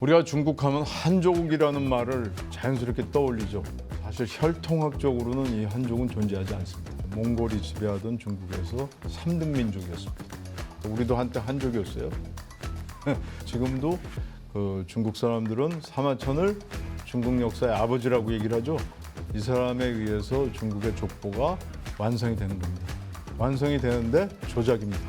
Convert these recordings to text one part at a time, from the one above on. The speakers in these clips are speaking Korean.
우리가 중국하면 한족이라는 말을 자연스럽게 떠올리죠. 사실 혈통학적으로는 이 한족은 존재하지 않습니다. 몽골이 지배하던 중국에서 3등 민족이었습니다. 우리도 한때 한족이었어요. 지금도 중국 사람들은 사마천을 중국 역사의 아버지라고 얘기를 하죠. 이 사람에 의해서 중국의 족보가 완성이 되는 겁니다. 완성이 되는데 조작입니다.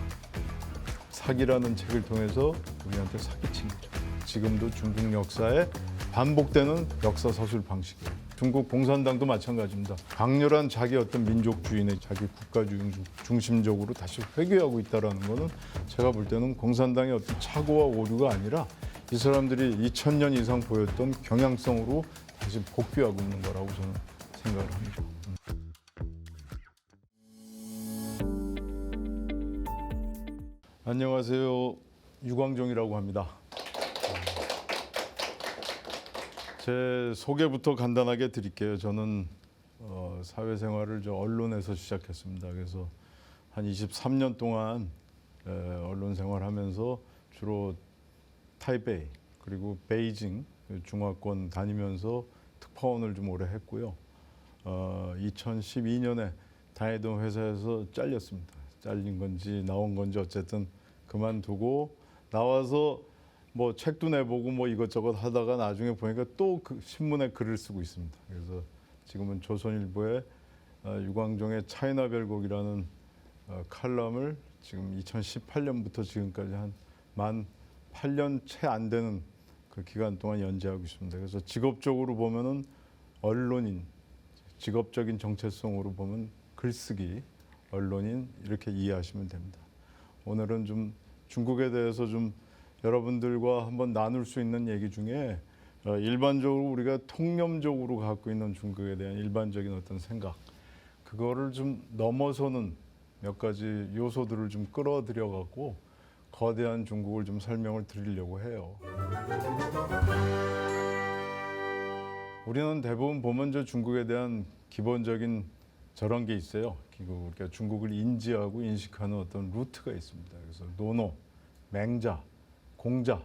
사기라는 책을 통해서 우리한테 사기친 거죠. 지금도 중국 역사에 반복되는 역사 서술 방식이에요. 중국 공산당도 마찬가지입니다. 강렬한 자기 어떤 민족주의나 자기 국가주의 중심적으로 다시 회귀하고 있다는 것은 제가 볼 때는 공산당의 어떤 착오와 오류가 아니라 이 사람들이 2000년 이상 보였던 경향성으로 다시 복귀하고 있는 거라고 저는 생각을 합니다. 안녕하세요. 유광종이라고 합니다. 제 소개부터 간단하게 드릴게요. 저는 사회생활을 언론에서 시작했습니다. 그래서 한 23년 동안 언론 생활하면서 주로 타이베이 그리고 베이징 중화권 다니면서 특파원을 좀 오래 했고요. 2012년에 다니던 회사에서 잘렸습니다. 잘린 건지 나온 건지 어쨌든 그만두고 나와서 뭐 책도 내보고 뭐 이것저것 하다가 나중에 보니까 또 그 신문에 글을 쓰고 있습니다. 그래서 지금은 조선일보의 유광종의 차이나별곡이라는 칼럼을 지금 2018년부터 지금까지 한 만 8년 채 안 되는 그 기간 동안 연재하고 있습니다. 그래서 직업적으로 보면은 언론인, 직업적인 정체성으로 보면 글쓰기, 언론인 이렇게 이해하시면 됩니다. 오늘은 좀 중국에 대해서 좀 여러분들과 한번 나눌 수 있는 얘기 중에 일반적으로 우리가 통념적으로 갖고 있는 중국에 대한 일반적인 어떤 생각 그거를 좀 넘어서는 몇 가지 요소들을 좀 끌어들여 갖고 거대한 중국을 좀 설명을 드리려고 해요. 우리는 대부분 보면 저 중국에 대한 기본적인 저런 게 있어요. 그러니까 중국을 인지하고 인식하는 어떤 루트가 있습니다. 그래서 노노, 맹자, 공자,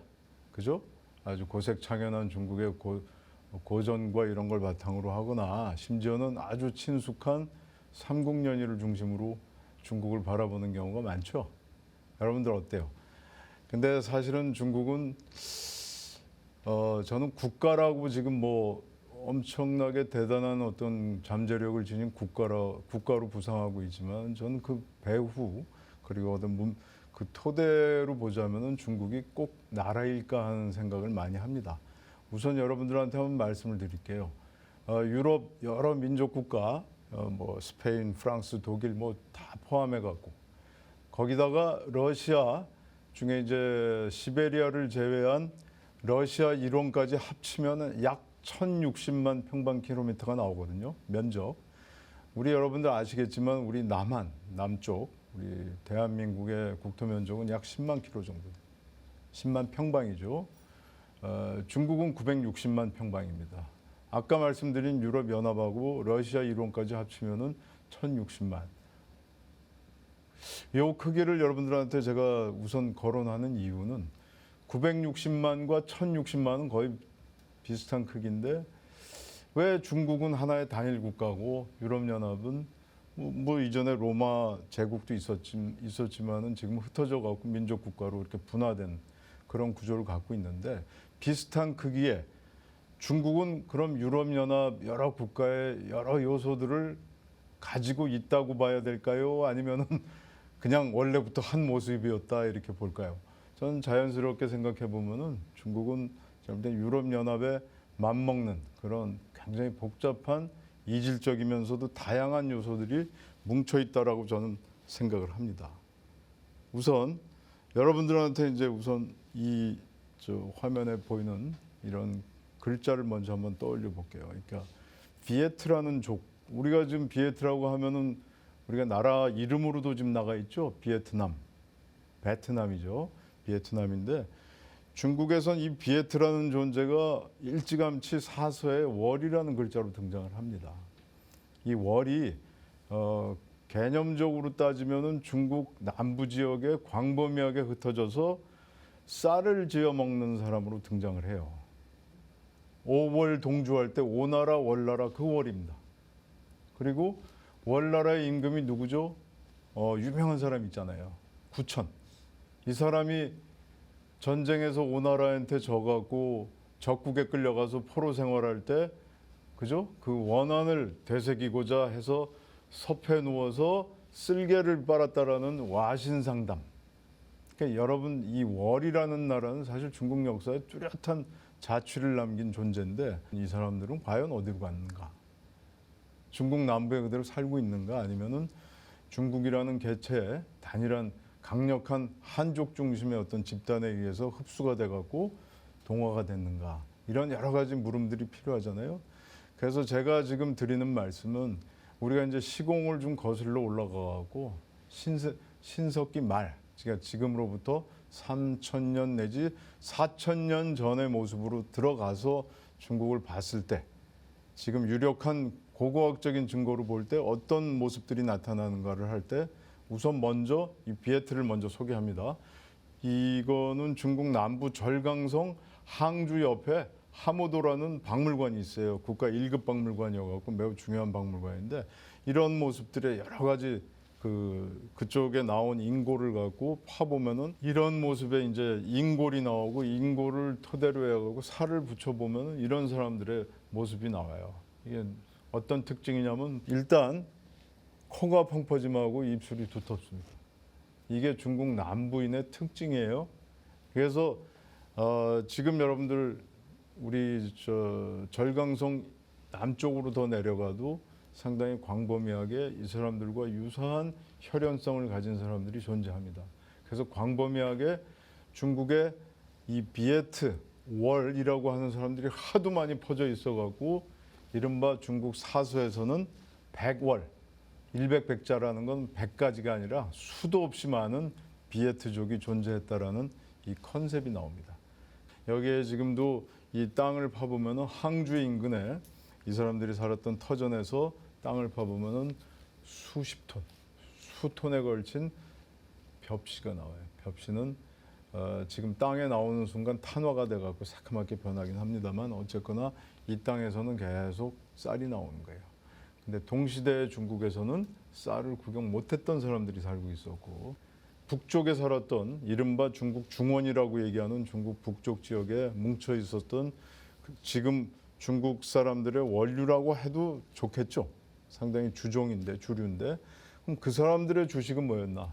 그죠? 아주 고색창연한 중국의 고전과 이런 걸 바탕으로 하거나 심지어는 아주 친숙한 삼국연의를 중심으로 중국을 바라보는 경우가 많죠. 여러분들 어때요? 근데 사실은 중국은 저는 국가라고 지금 뭐 엄청나게 대단한 어떤 잠재력을 지닌 국가로 부상하고 있지만 저는 그 배후 그리고 어떤 그 토대로 보자면은 중국이 꼭 나라일까 하는 생각을 많이 합니다. 우선 여러분들한테 한번 말씀을 드릴게요. 유럽 여러 민족 국가, 뭐 스페인, 프랑스, 독일 뭐 다 포함해 갖고 거기다가 러시아 중에 이제 시베리아를 제외한 러시아 일원까지 합치면 약 1060만 평방킬로미터가 나오거든요. 면적. 우리 여러분들 아시겠지만 우리 남한, 남쪽, 우리 대한민국의 국토 면적은 약 10만 킬로 정도. 10만 평방이죠. 중국은 960만 평방입니다. 아까 말씀드린 유럽 연합하고 러시아 일원까지 합치면은 1060만. 이 크기를 여러분들한테 제가 우선 거론하는 이유는 960만과 1060만은 거의 비슷한 크기인데 왜 중국은 하나의 단일 국가고 유럽연합은 뭐 이전에 로마 제국도 있었지만은 지금 흩어져 갖고 민족 국가로 이렇게 분화된 그런 구조를 갖고 있는데 비슷한 크기에 중국은 그럼 유럽연합 여러 국가의 여러 요소들을 가지고 있다고 봐야 될까요? 아니면은 그냥 원래부터 한 모습이었다 이렇게 볼까요? 저는 자연스럽게 생각해 보면은 중국은 유럽연합에 맞먹는 그런 굉장히 복잡한 이질적이면서도 다양한 요소들이 뭉쳐 있다라고 저는 생각을 합니다. 우선 여러분들한테 이제 우선 이 화면에 보이는 이런 글자를 먼저 한번 떠올려 볼게요. 그러니까 비에트라는 족. 우리가 지금 비에트라고 하면은 우리가 나라 이름으로도 지금 나가 있죠. 비에트남, 베트남이죠. 비에트남인데 중국에선 이 비에트라는 존재가 일찌감치 사서에 월이라는 글자로 등장을 합니다. 이 월이 개념적으로 따지면은 중국 남부 지역에 광범위하게 흩어져서 쌀을 지어 먹는 사람으로 등장을 해요. 오월 동주할 때 오나라 월나라 그 월입니다. 그리고 월나라의 임금이 누구죠? 유명한 사람 있잖아요. 구천. 이 사람이 전쟁에서 오나라한테 져갖고 적국에 끌려가서 포로 생활할 때 그죠? 그 원한을 되새기고자 해서 섭에 누워서 쓸개를 빨았다라는 와신상담. 그러니까 여러분 이 월이라는 나라는 사실 중국 역사에 뚜렷한 자취를 남긴 존재인데 이 사람들은 과연 어디로 갔는가? 중국 남부에 그대로 살고 있는가? 아니면은 중국이라는 개체의 단일한 강력한 한족 중심의 어떤 집단에 의해서 흡수가 돼갖고 동화가 됐는가? 이런 여러 가지 물음들이 필요하잖아요. 그래서 제가 지금 드리는 말씀은 우리가 이제 시공을 좀 거슬러 올라가고 신석기 말, 그러니까 지금으로부터 3,000년 내지 4,000년 전의 모습으로 들어가서 중국을 봤을 때 지금 유력한 고고학적인 증거로 볼 때 어떤 모습들이 나타나는가를 할 때 우선 먼저 이 비에트를 먼저 소개합니다. 이거는 중국 남부 절강성 항주 옆에 하모도라는 박물관이 있어요. 국가 1급 박물관이어서 매우 중요한 박물관인데 이런 모습들의 여러 가지 그쪽에 나온 인골을 갖고 파보면은 이런 모습에 이제 인골이 나오고 인골을 토대로 해가지고 살을 붙여보면은 이런 사람들의 모습이 나와요. 이게 어떤 특징이냐면 일단 코가 펑퍼짐하고 입술이 두텁습니다. 이게 중국 남부인의 특징이에요. 그래서 지금 여러분들 우리 절강성 남쪽으로 더 내려가도 상당히 광범위하게 이 사람들과 유사한 혈연성을 가진 사람들이 존재합니다. 그래서 광범위하게 중국의 이 비에트 월이라고 하는 사람들이 하도 많이 퍼져 있어갖고 이른바 중국 사서에서는 백월, 일백백자라는 건 100가지가 아니라 수도 없이 많은 비에트족이 존재했다라는 이 컨셉이 나옵니다. 여기에 지금도 이 땅을 파보면은 항주 인근에 이 사람들이 살았던 터전에서 땅을 파보면은 수십 톤, 수톤에 걸친 벽시가 나와요. 벽시는 지금 땅에 나오는 순간 탄화가 돼갖고 새카맣게 변하긴 합니다만 어쨌거나 이 땅에서는 계속 쌀이 나오는 거예요. 근데 동시대의 중국에서는 쌀을 구경 못했던 사람들이 살고 있었고 북쪽에 살았던 이른바 중국 중원이라고 얘기하는 중국 북쪽 지역에 뭉쳐 있었던 지금 중국 사람들의 원류라고 해도 좋겠죠. 상당히 주종인데 주류인데 그럼 그 사람들의 주식은 뭐였나?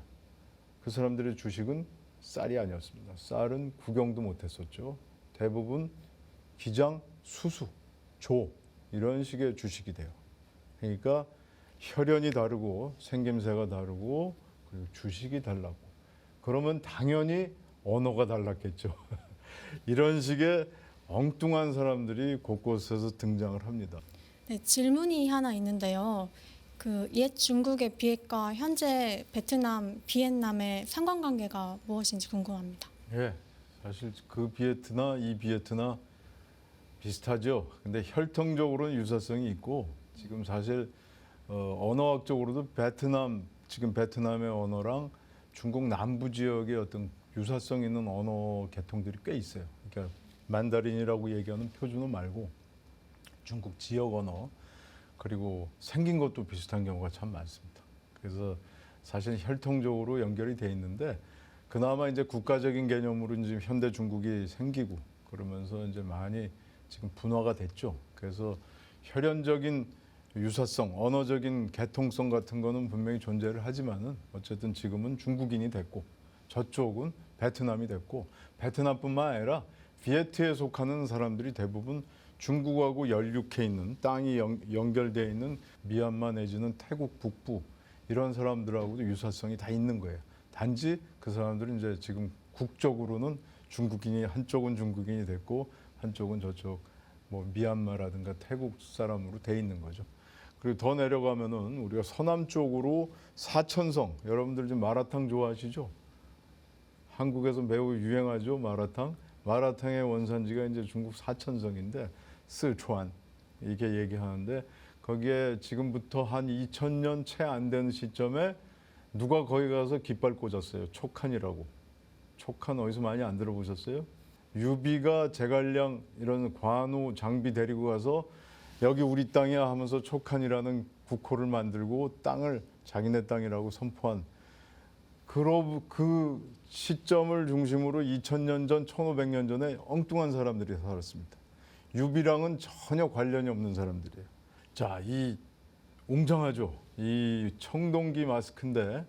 그 사람들의 주식은 쌀이 아니었습니다. 쌀은 구경도 못했었죠. 대부분 기장, 수수, 조 이런 식의 주식이 돼요. 그러니까 혈연이 다르고 생김새가 다르고 그리고 주식이 달라고. 그러면 당연히 언어가 달랐겠죠. 이런 식의 엉뚱한 사람들이 곳곳에서 등장을 합니다. 네, 질문이 하나 있는데요. 그 옛 중국의 비핵과 현재 베트남, 비엔남의 상관관계가 무엇인지 궁금합니다. 예, 사실 그 비에트나 이 비에트나 비슷하죠. 근데 혈통적으로는 유사성이 있고 지금 사실 언어학적으로도 지금 베트남의 언어랑 중국 남부 지역의 어떤 유사성 있는 언어 계통들이 꽤 있어요. 그러니까 만다린이라고 얘기하는 표준어 말고 중국 지역 언어 그리고 생긴 것도 비슷한 경우가 참 많습니다. 그래서 사실 혈통적으로 연결이 돼 있는데 그나마 이제 국가적인 개념으로 이제 현대 중국이 생기고 그러면서 이제 많이 지금 분화가 됐죠. 그래서 혈연적인 유사성, 언어적인 개통성 같은 거는 분명히 존재를 하지만은 어쨌든 지금은 중국인이 됐고 저쪽은 베트남이 됐고 베트남뿐만 아니라 비에트에 속하는 사람들이 대부분 중국하고 연륙해 있는 땅이 연결되어 있는 미얀마 내지는 태국 북부 이런 사람들하고도 유사성이 다 있는 거예요. 단지 그 사람들은 이제 지금 국적으로는 중국인이 한쪽은 중국인이 됐고 한쪽은 저쪽 뭐 미얀마라든가 태국 사람으로 돼 있는 거죠. 그리고 더 내려가면은 우리가 서남 쪽으로 사천성 여러분들 지금 마라탕 좋아하시죠? 한국에서 매우 유행하죠 마라탕. 마라탕의 원산지가 이제 중국 사천성인데 스촨 이렇게 얘기하는데 거기에 지금부터 한 2000년 채 안 되는 시점에 누가 거기 가서 깃발 꽂았어요. 촉한이라고. 촉한 어디서 많이 안 들어보셨어요? 유비가 제갈량 이런 관우 장비 데리고 가서 여기 우리 땅이야 하면서 촉한이라는 국호를 만들고 땅을 자기네 땅이라고 선포한 그 시점을 중심으로 2000년 전, 1500년 전에 엉뚱한 사람들이 살았습니다. 유비랑은 전혀 관련이 없는 사람들이에요. 자, 이 웅장하죠. 이 청동기 마스크인데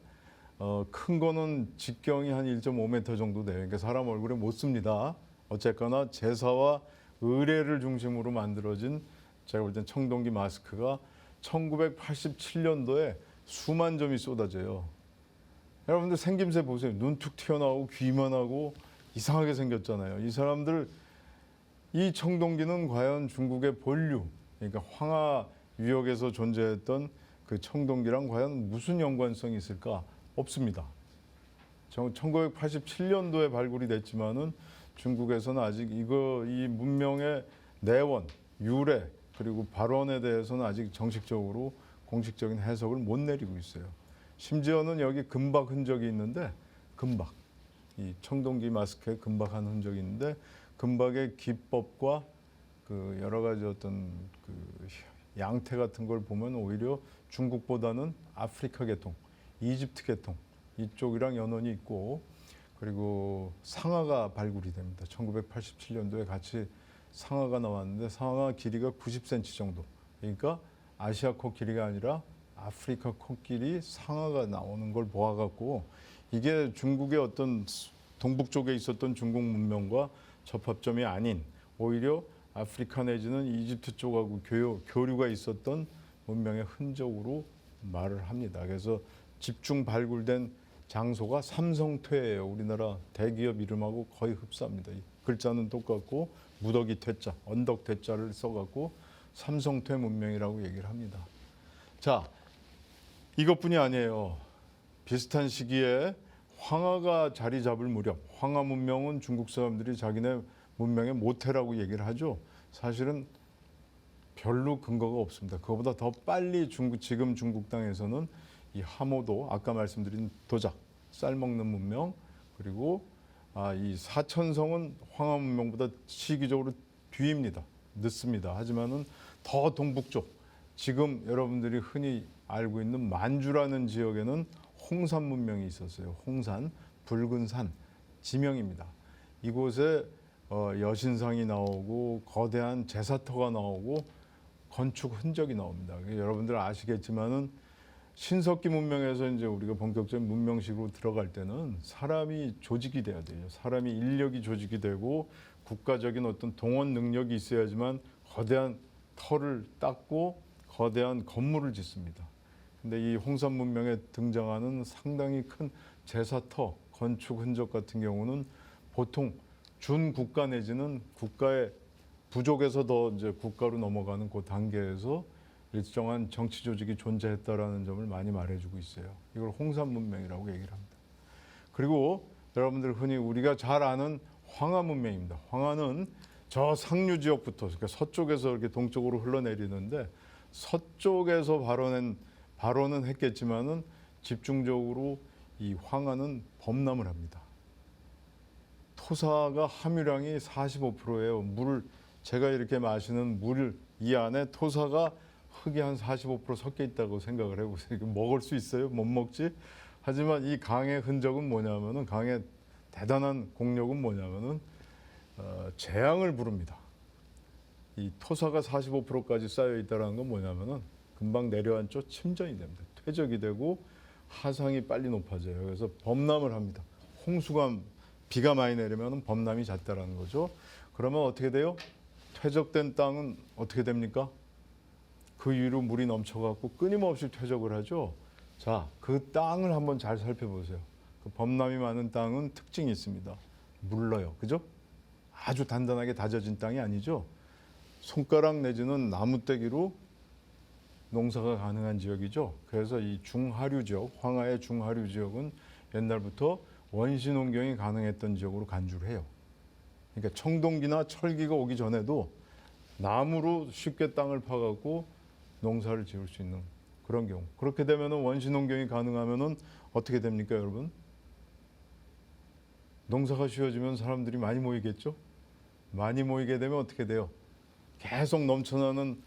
큰 거는 직경이 한 1.5m 정도 돼요. 그러니까 사람 얼굴에 못 씁니다. 어쨌거나 제사와 의례를 중심으로 만들어진 제가 볼 땐 청동기 마스크가 1987년도에 수만 점이 쏟아져요. 여러분들 생김새 보세요. 눈 툭 튀어나오고 귀만 하고 이상하게 생겼잖아요. 이 사람들 이 청동기는 과연 중국의 본류, 그러니까 황하 유역에서 존재했던 그 청동기랑 과연 무슨 연관성이 있을까? 없습니다. 1987년도에 발굴이 됐지만은 중국에서는 아직 이 문명의 내원, 유래 그리고 발원에 대해서는 아직 정식적으로 공식적인 해석을 못 내리고 있어요. 심지어는 여기 금박 흔적이 있는데 금박, 이 청동기 마스크에 금박한 흔적이 있는데 금박의 기법과 그 여러 가지 어떤 그 양태 같은 걸 보면 오히려 중국보다는 아프리카 계통, 이집트 계통 이쪽이랑 연원이 있고 그리고 상아가 발굴이 됩니다. 1987년도에 같이 상아가 나왔는데 상아 길이가 90cm 정도. 그러니까 아시아 코끼리가 아니라 아프리카 코끼리 상아가 나오는 걸 보아갖고 이게 중국의 어떤 동북 쪽에 있었던 중국 문명과 접합점이 아닌 오히려 아프리카 내지는 이집트 쪽하고 교류가 있었던 문명의 흔적으로 말을 합니다. 그래서 집중 발굴된 장소가 삼성퇴예요. 우리나라 대기업 이름하고 거의 흡사합니다. 글자는 똑같고 무더기 퇴자, 언덕 퇴자를 써갖고 삼성퇴 문명이라고 얘기를 합니다. 자, 이것뿐이 아니에요. 비슷한 시기에 황하가 자리 잡을 무렵, 황하 문명은 중국 사람들이 자기네 문명의 모태라고 얘기를 하죠. 사실은 별로 근거가 없습니다. 그거보다 더 빨리 지금 중국 땅에서는 이 하모도 아까 말씀드린 도작, 쌀 먹는 문명 그리고 이 사천성은 황하 문명보다 시기적으로 뒤입니다. 늦습니다. 하지만은 더 동북쪽 지금 여러분들이 흔히 알고 있는 만주라는 지역에는 홍산 문명이 있었어요. 홍산, 붉은 산, 지명입니다. 이곳에 여신상이 나오고 거대한 제사터가 나오고 건축 흔적이 나옵니다. 여러분들 아시겠지만은 신석기 문명에서 이제 우리가 본격적인 문명식으로 들어갈 때는 사람이 조직이 돼야 돼요. 사람이 인력이 조직이 되고 국가적인 어떤 동원 능력이 있어야지만 거대한 터를 닦고 거대한 건물을 짓습니다. 근데 이 홍산 문명에 등장하는 상당히 큰 제사터, 건축 흔적 같은 경우는 보통 준국가 내지는 국가의 부족에서 더 이제 국가로 넘어가는 그 단계에서 일정한 정치 조직이 존재했다라는 점을 많이 말해주고 있어요. 이걸 홍산 문명이라고 얘기를 합니다. 그리고 여러분들 흔히 우리가 잘 아는 황하 문명입니다. 황하는 저 상류 지역부터 그러니까 서쪽에서 이렇게 동쪽으로 흘러내리는데 서쪽에서 발원은 했겠지만은 집중적으로 이 황하는 범람을 합니다. 토사가 함유량이 45%예요. 물을 제가 이렇게 마시는 물 이 안에 토사가 흙이 한 45% 섞여 있다고 생각을 해보세요. 이거 먹을 수 있어요? 못 먹지? 하지만 이 강의 흔적은 뭐냐면은 강의 대단한 공력은 뭐냐면은 재앙을 부릅니다. 이 토사가 45%까지 쌓여 있다는 건 뭐냐면은 금방 내려앉죠. 침전이 됩니다. 퇴적이 되고 하상이 빨리 높아져요. 그래서 범람을 합니다. 홍수가 비가 많이 내리면 범람이 잦다라는 거죠. 그러면 어떻게 돼요? 퇴적된 땅은 어떻게 됩니까? 그 위로 물이 넘쳐갖고 끊임없이 퇴적을 하죠. 자, 그 땅을 한번 잘 살펴보세요. 그 범람이 많은 땅은 특징이 있습니다. 물러요. 그죠? 아주 단단하게 다져진 땅이 아니죠. 손가락 내지는 나무떼기로 농사가 가능한 지역이죠. 그래서 이 중하류 지역, 황하의 중하류 지역은 옛날부터 원시 농경이 가능했던 지역으로 간주를 해요. 그러니까 청동기나 철기가 오기 전에도 나무로 쉽게 땅을 파갖고 농사를 지을 수 있는 그런 경우. 그렇게 되면은 원시 농경이 가능하면은 어떻게 됩니까, 여러분? 농사가 쉬워지면 사람들이 많이 모이겠죠. 많이 모이게 되면 어떻게 돼요? 계속 넘쳐나는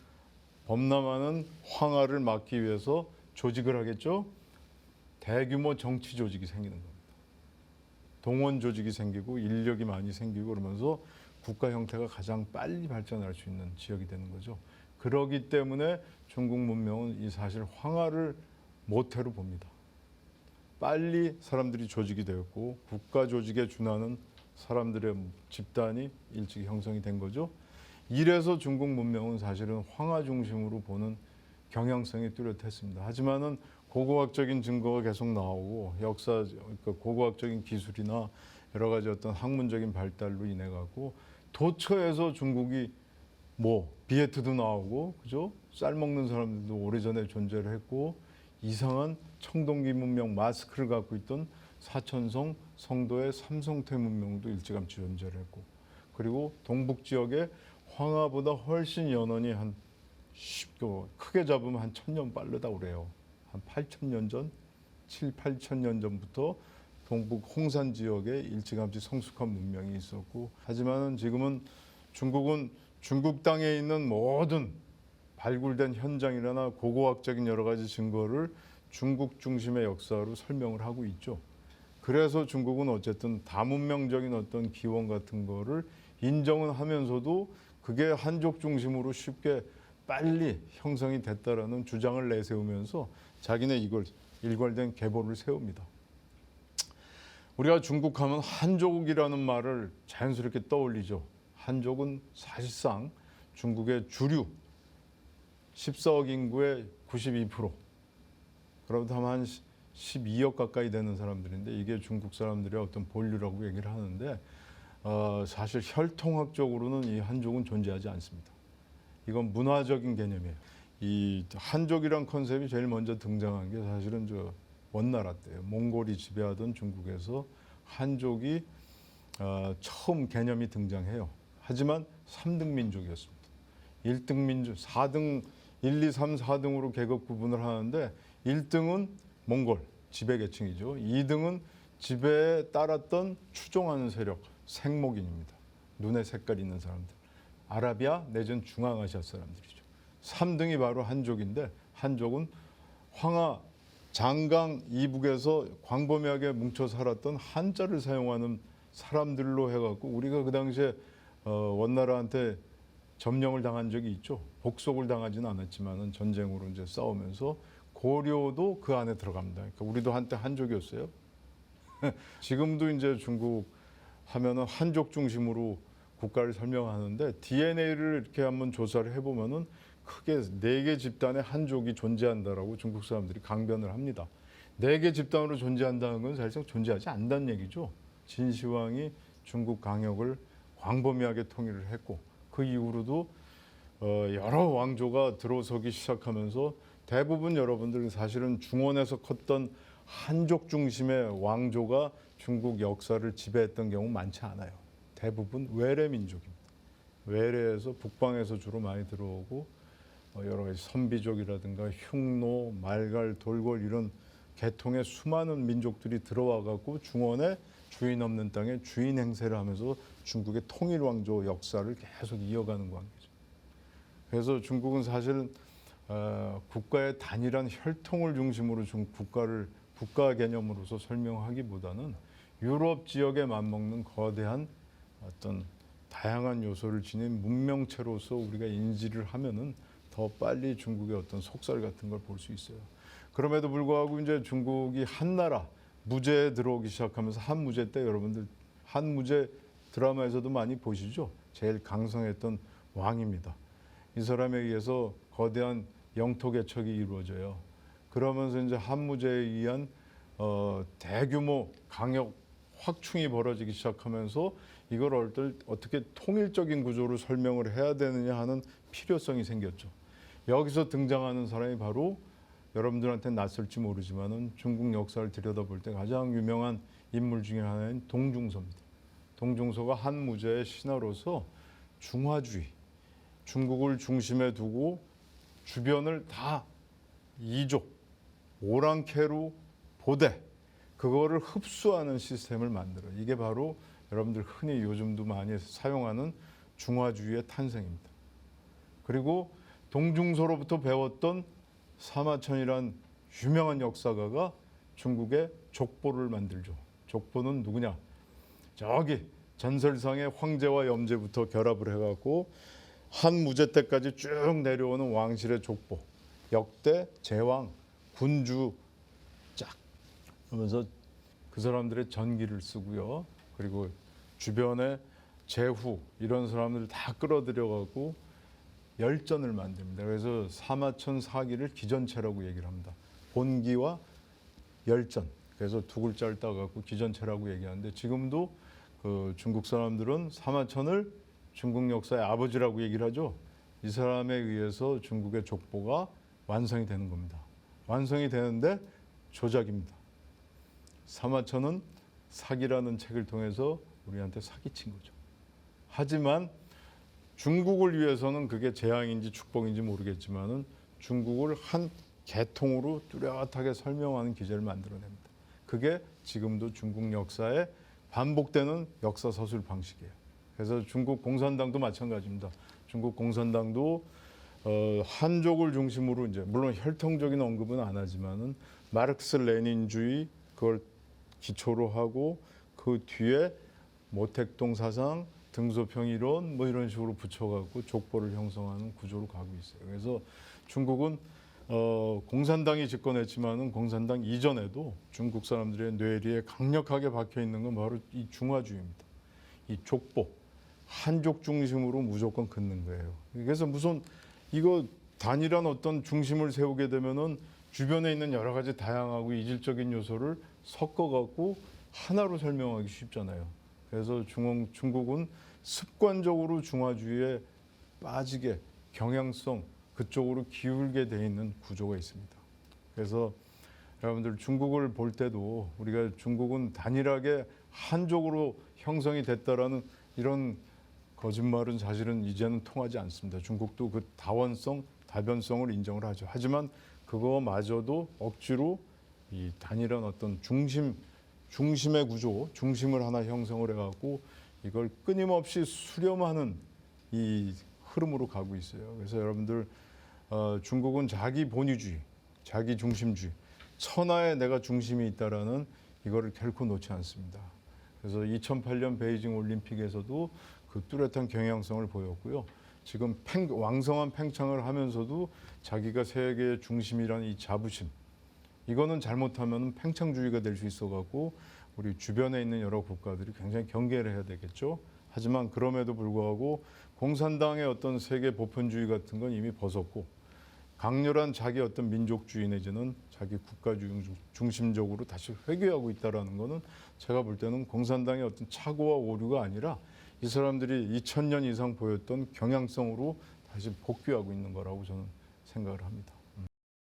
범람하는 황하를 막기 위해서 조직을 하겠죠. 대규모 정치 조직이 생기는 겁니다. 동원 조직이 생기고 인력이 많이 생기고 그러면서 국가 형태가 가장 빨리 발전할 수 있는 지역이 되는 거죠. 그러기 때문에 중국 문명은 이 사실 황하를 모태로 봅니다. 빨리 사람들이 조직이 되었고 국가 조직에 준하는 사람들의 집단이 일찍 형성이 된 거죠. 이래서 중국 문명은 사실은 황하 중심으로 보는 경향성이 뚜렷했습니다. 하지만은 고고학적인 증거가 계속 나오고 그러니까 고고학적인 기술이나 여러 가지 어떤 학문적인 발달로 인해 갖고 도처에서 중국이 비에트도 나오고 그죠? 쌀 먹는 사람들도 오래전에 존재를 했고 이상한 청동기 문명 마스크를 갖고 있던 사천성 성도의 삼성태 문명도 일찌감치 존재를 했고 그리고 동북 지역에 황하보다 훨씬 연원이 한 크게 잡으면 한 1000년 빠르다 그래요. 한 8000년 전, 8000년 전부터 동북 홍산 지역에 일찌감치 성숙한 문명이 있었고 하지만은 지금은 중국은 중국 땅에 있는 모든 발굴된 현장이나 고고학적인 여러 가지 증거를 중국 중심의 역사로 설명을 하고 있죠. 그래서 중국은 어쨌든 다문명적인 어떤 기원 같은 거를 인정은 하면서도 그게 한족 중심으로 쉽게 빨리 형성이 됐다라는 주장을 내세우면서 자기네 이걸 일괄된 계보를 세웁니다. 우리가 중국 하면 한족이라는 말을 자연스럽게 떠올리죠. 한족은 사실상 중국의 주류 14억 인구의 92%, 그렇다면 한 12억 가까이 되는 사람들인데 이게 중국 사람들의 어떤 본류라고 얘기를 하는데 사실 혈통학적으로는 이 한족은 존재하지 않습니다. 이건 문화적인 개념이에요. 이 한족이란 컨셉이 제일 먼저 등장한 게 사실은 원나라 때예요. 몽골이 지배하던 중국에서 한족이 처음 개념이 등장해요. 하지만 3등 민족이었습니다. 1등 민족, 4등, 1, 2, 3, 4등으로 계급 구분을 하는데 1등은 몽골, 지배계층이죠. 2등은 지배에 따랐던 추종하는 세력, 생목인입니다. 눈에 색깔 있는 사람들. 아라비아 내전 중앙아시아 사람들이죠. 3등이 바로 한족인데 한족은 황하 장강 이북에서 광범위하게 뭉쳐 살았던 한자를 사용하는 사람들로 해갖고 우리가 그 당시에 원나라한테 점령을 당한 적이 있죠. 복속을 당하지는 않았지만은 전쟁으로 이제 싸우면서 고려도 그 안에 들어갑니다. 그러니까 우리도 한때 한족이었어요. 지금도 이제 중국 하면은 한족 중심으로 국가를 설명하는데 DNA를 이렇게 한번 조사를 해보면은 크게 4개 집단의 한족이 존재한다라고 중국 사람들이 강변을 합니다. 4개 집단으로 존재한다는 건 사실상 존재하지 않는다는 얘기죠. 진시황이 중국 강역을 광범위하게 통일을 했고 그 이후로도 여러 왕조가 들어서기 시작하면서 대부분 여러분들 사실은 중원에서 컸던 한족 중심의 왕조가 중국 역사를 지배했던 경우 많지 않아요. 대부분 외래 민족입니다. 외래에서 북방에서 주로 많이 들어오고 여러 가지 선비족이라든가 흉노, 말갈, 돌궐 이런 계통의 수많은 민족들이 들어와 갖고 중원에 주인 없는 땅에 주인 행세를 하면서 중국의 통일 왕조 역사를 계속 이어가는 관계죠. 그래서 중국은 사실은 국가의 단일한 혈통을 중심으로 국가 개념으로서 설명하기보다는 유럽 지역에 맞먹는 거대한 어떤 다양한 요소를 지닌 문명체로서 우리가 인지를 하면은 더 빨리 중국의 어떤 속살 같은 걸 볼 수 있어요. 그럼에도 불구하고 이제 중국이 한나라 무제에 들어오기 시작하면서 한무제 때 여러분들 한무제 드라마에서도 많이 보시죠. 제일 강성했던 왕입니다. 이 사람에 의해서 거대한 영토 개척이 이루어져요. 그러면서 이제 한무제에 의한 대규모 강역 확충이 벌어지기 시작하면서 이걸 어떻게 통일적인 구조로 설명을 해야 되느냐 하는 필요성이 생겼죠. 여기서 등장하는 사람이 바로 여러분들한테 낯설지 모르지만은 중국 역사를 들여다볼 때 가장 유명한 인물 중에 하나인 동중서입니다. 동중서가 한무제의 신하로서 중화주의, 중국을 중심에 두고 주변을 다 이족, 오랑캐로 보되 그거를 흡수하는 시스템을 만들어. 이게 바로 여러분들 흔히 요즘도 많이 사용하는 중화주의의 탄생입니다. 그리고 동중서로부터 배웠던 사마천이란 유명한 역사가가 중국의 족보를 만들죠. 족보는 누구냐? 저기 전설상의 황제와 염제부터 결합을 해갖고 한무제 때까지 쭉 내려오는 왕실의 족보, 역대, 제왕, 군주 쫙 하면서 그 사람들의 전기를 쓰고요. 그리고 주변에 제후 이런 사람들을 다 끌어들여가고 열전을 만듭니다. 그래서 사마천 사기를 기전체라고 얘기를 합니다. 본기와 열전. 그래서 두 글자를 따갖고 기전체라고 얘기하는데 지금도 그 중국 사람들은 사마천을 중국 역사의 아버지라고 얘기를 하죠. 이 사람에 의해서 중국의 족보가 완성이 되는 겁니다. 완성이 되는데 조작입니다. 사마천은 사기라는 책을 통해서 우리한테 사기친 거죠. 하지만 중국을 위해서는 그게 재앙인지 축복인지 모르겠지만은 중국을 한 계통으로 뚜렷하게 설명하는 기제를 만들어냅니다. 그게 지금도 중국 역사에 반복되는 역사 서술 방식이에요. 그래서 중국 공산당도 마찬가지입니다. 중국 공산당도 한족을 중심으로 이제 물론 혈통적인 언급은 안 하지만은 마르크스 레닌주의 그걸 기초로 하고 그 뒤에 모택동 사상, 등소평 이론 뭐 이런 식으로 붙여갖고 족보를 형성하는 구조로 가고 있어요. 그래서 중국은 공산당이 집권했지만은 공산당 이전에도 중국 사람들의 뇌리에 강력하게 박혀 있는 건 바로 이 중화주의입니다. 이 족보, 한족 중심으로 무조건 긋는 거예요. 그래서 무슨 이거 단일한 어떤 중심을 세우게 되면은 주변에 있는 여러 가지 다양하고 이질적인 요소를 섞어갖고 하나로 설명하기 쉽잖아요. 그래서 중국은 습관적으로 중화주의에 빠지게 경향성 그쪽으로 기울게 돼 있는 구조가 있습니다. 그래서 여러분들 중국을 볼 때도 우리가 중국은 단일하게 한족으로 형성이 됐다라는 이런 거짓말은 사실은 이제는 통하지 않습니다. 중국도 그 다원성, 다변성을 인정을 하죠. 하지만 그거마저도 억지로 이 단일한 어떤 중심의 구조, 중심을 하나 형성을 해갖고 이걸 끊임없이 수렴하는 이 흐름으로 가고 있어요. 그래서 여러분들 중국은 자기 본위주의, 자기 중심주의, 천하에 내가 중심이 있다라는 이거를 결코 놓지 않습니다. 그래서 2008년 베이징 올림픽에서도 그 뚜렷한 경향성을 보였고요. 지금 왕성한 팽창을 하면서도 자기가 세계의 중심이라는 이 자부심, 이거는 잘못하면 팽창주의가 될 수 있어갖고 우리 주변에 있는 여러 국가들이 굉장히 경계를 해야 되겠죠. 하지만 그럼에도 불구하고 공산당의 어떤 세계 보편주의 같은 건 이미 벗었고 강렬한 자기 어떤 민족주의 내지는 자기 국가주의 중심적으로 다시 회귀하고 있다라는 거는 제가 볼 때는 공산당의 어떤 착오와 오류가 아니라 이 사람들이 2000년 이상 보였던 경향성으로 다시 복귀하고 있는 거라고 저는 생각을 합니다.